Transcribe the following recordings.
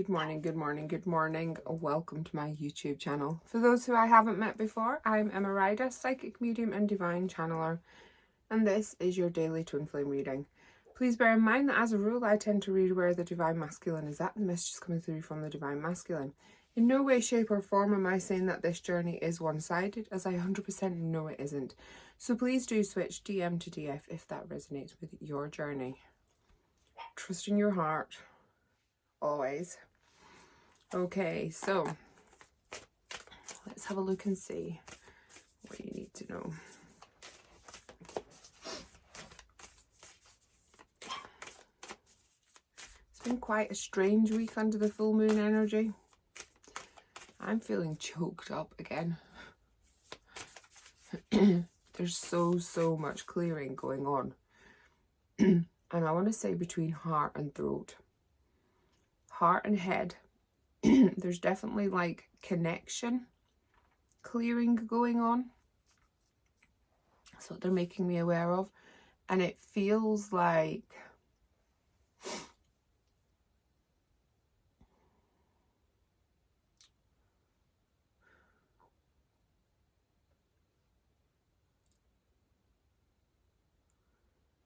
good morning, good morning, good morning. Welcome to my YouTube channel. For those who I haven't met before, I'm Emma Ryder, psychic medium and divine channeler, and this is your daily twin flame reading. Please bear in mind that as a rule, I tend to read where the divine masculine is at. The message is coming through from the divine masculine. In no way, shape or form am I saying that this journey is one-sided, as I 100% know it isn't. So please do switch DM to DF if that resonates with your journey. Trust in your heart. Always. Okay, so let's have a look and see what you need to know. It's been quite a strange week under the full moon energy. I'm feeling choked up again. There's so much clearing going on. And I want to say between heart and throat. Heart and head, there's definitely like connection clearing going on. That's what they're making me aware of. And it feels like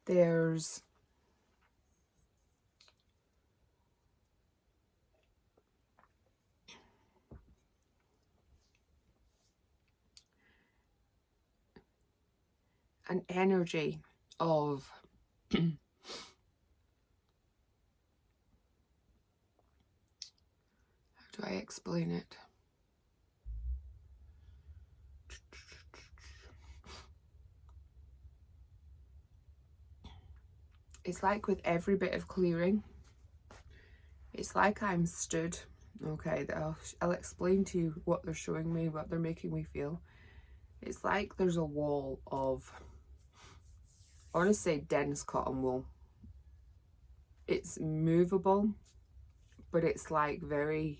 there's an energy of how do I explain it? It's like with every bit of clearing, it's like I'm stood. Okay, I'll explain to you what they're showing me, what they're making me feel. It's like there's a wall of, I want to say dense cotton wool. It's movable, but it's like very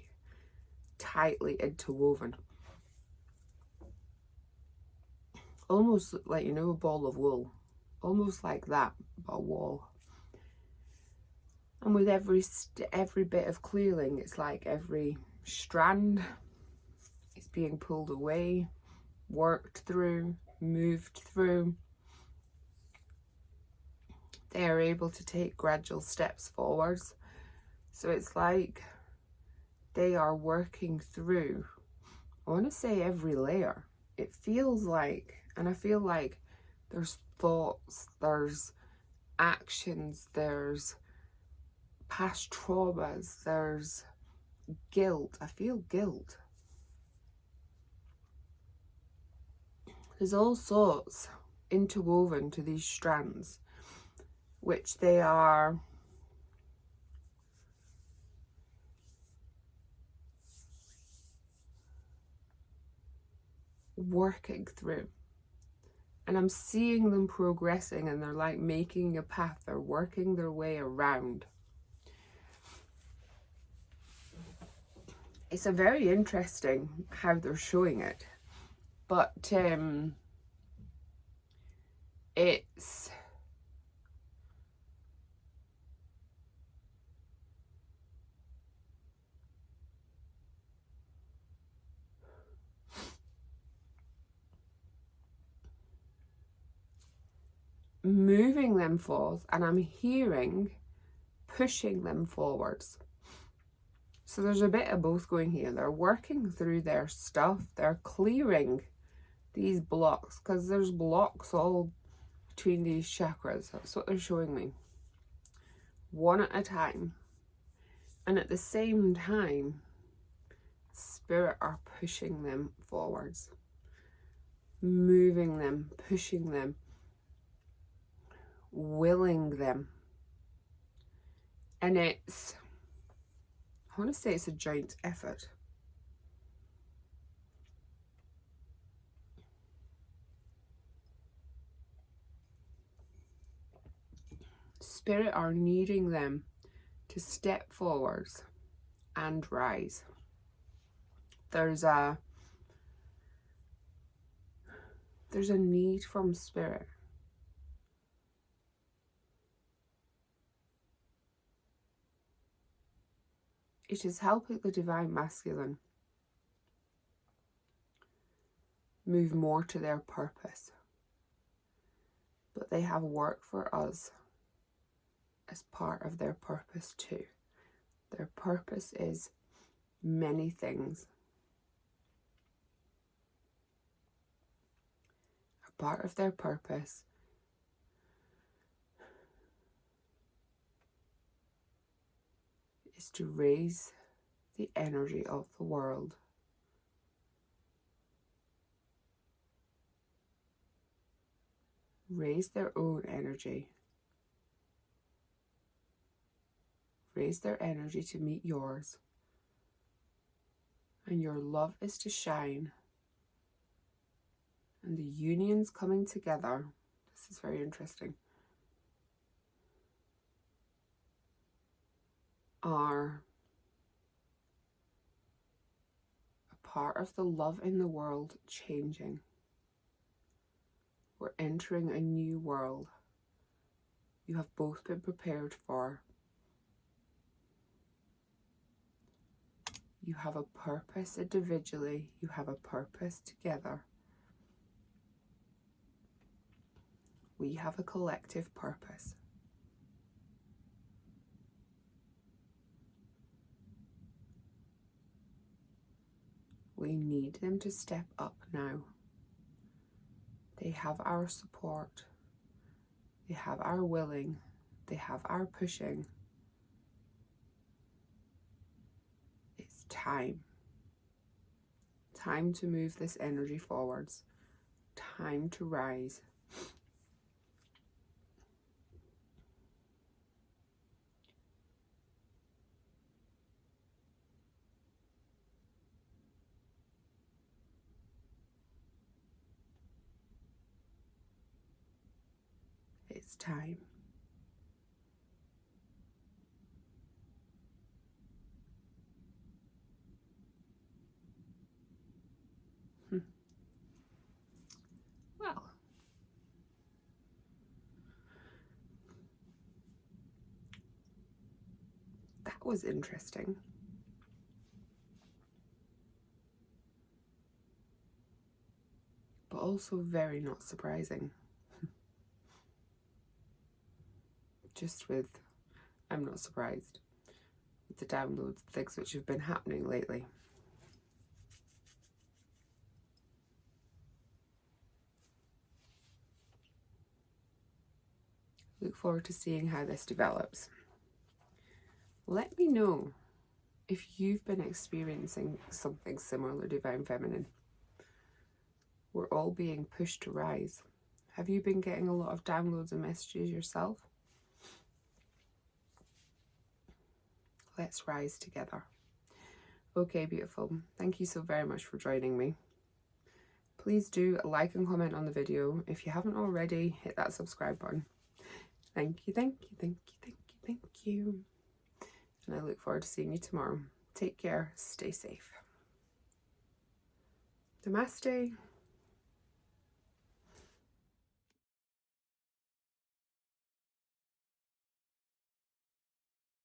tightly interwoven. Almost like, you know, a ball of wool. Almost like that, but a wall. And with every bit of clearing, it's like every strand is being pulled away, worked through, moved through. They are able to take gradual steps forwards. So it's like they are working through, I want to say every layer. It feels like, and I feel like there's thoughts, there's actions, there's past traumas, there's guilt. I feel guilt. There's all sorts interwoven to these strands, which they are working through. And I'm seeing them progressing, and they're like making a path. They're working their way around. It's a very interesting how they're showing it. But it's moving them forth, and I'm hearing pushing them forwards. So there's a bit of both going here. They're working through their stuff. They're clearing these blocks, because there's blocks all between these chakras. That's what they're showing me. One at a time. And at the same time, Spirit are pushing them forwards. Moving them, pushing them, willing them. And it's, I want to say it's a giant effort. Spirit are needing them to step forwards and rise. There's a need from Spirit. It is helping the Divine Masculine move more to their purpose. But they have work for us as part of their purpose too. Their purpose is many things. A part of their purpose is to raise the energy of the world. Raise their own energy. Raise their energy to meet yours. And your love is to shine. And the unions coming together. This is very interesting. Are a part of the love in the world changing. We're entering a new world. You have both been prepared for. You have a purpose individually. You have a purpose together. We have a collective purpose. We need them to step up now. They have our support. They have our willing. They have our pushing. It's time. Time to move this energy forwards. Time to rise. It's time. Well, that was interesting. But also very not surprising. Just with, I'm not surprised with the downloads, things which have been happening lately. Look forward to seeing how this develops. Let me know if you've been experiencing something similar, Divine Feminine. We're all being pushed to rise. Have you been getting a lot of downloads and messages yourself? Let's rise together. Okay, beautiful. Thank you so very much for joining me. Please do like and comment on the video. If you haven't already, hit that subscribe button. Thank you, thank you, thank you, thank you, thank you. And I look forward to seeing you tomorrow. Take care, stay safe. Namaste.